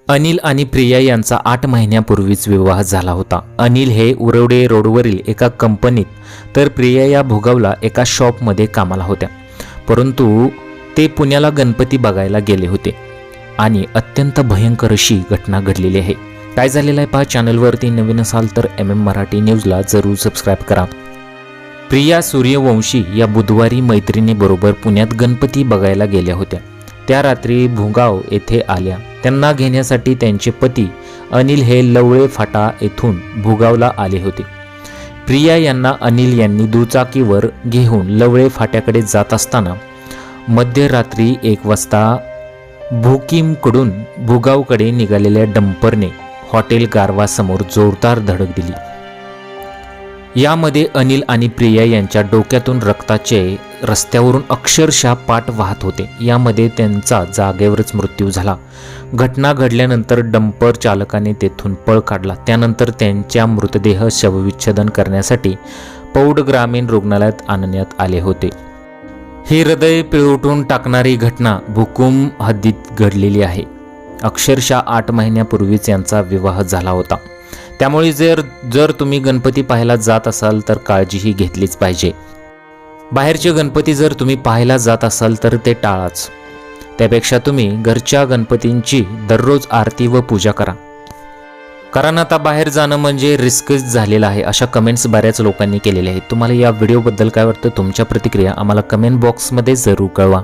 अनिल आणि प्रिया यांचा 8 महिन्यापूर्वीच विवाह झाला होता। अनिल हे उरवडे रोडवरील एका कंपनीत तर प्रिया या भुगावला एका शॉपमध्ये कामाला होत्या। परंतु ते पुण्याला गणपती बघायला गेले होते आणि अत्यंत भयंकर अशी घटना घडलेली आहे। काय झालेलं आहे पहा। चॅनलवरती नवीन असाल तर मराठी न्यूजला जरूर सबस्क्राईब करा। प्रिया सूर्यवंशी या बुधवारी मैत्रिणीबरोबर पुण्यात गणपती बघायला गेल्या होत्या। त्या रात्री भुगाव येथे आल्या। त्यांना घेण्यासाठी त्यांचे पती अनिल हे लवळे फाटा येथून भुगावला आले होते। प्रिया यांना अनिल यांनी दुचाकीवर घेऊन लवळे फाट्याकडे जात असताना मध्यरात्री 1 वाजता भुकीमकडून भुगावकडे निघालेल्या डंपरने हॉटेल गारवा समोर जोरदार धडक दिली। यामध्ये अनिल आणि प्रिया यांच्या डोक्यातून रक्ताचे रस्त्यावरून अक्षरशः पाट वाहत होते। यामध्ये त्यांचा जागेवरच मृत्यू झाला। घटना घडल्यानंतर डंपर चालकाने तेथून पळ काढला। त्यानंतर त्यांच्या मृतदेह शवविच्छेदन करण्यासाठी पौड ग्रामीण रुग्णालयात आणण्यात आले होते। ही हृदय पिळवटून टाकणारी घटना भुकुम हद्दीत घडलेली आहे। अक्षरशः 8 महिन्यापूर्वीच यांचा विवाह झाला होता। त्यामुळे जर तुम्ही गणपती पाहायला जात असाल तर काळजीही घेतलीच पाहिजे। बाहेरचे गणपती जर तुम्ही पाहायला जात असाल तर ते टाळाच। त्यापेक्षा तुम्ही घरच्या गणपतींची दररोज आरती व पूजा करा। कारण आता बाहेर जाणं म्हणजे रिस्कच झालेलं आहे। अशा कमेंट्स बऱ्याच लोकांनी केलेल्या आहेत। तुम्हाला या व्हिडिओबद्दल काय वाटतं? तुमच्या प्रतिक्रिया आम्हाला कमेंट बॉक्समध्ये जरूर कळवा।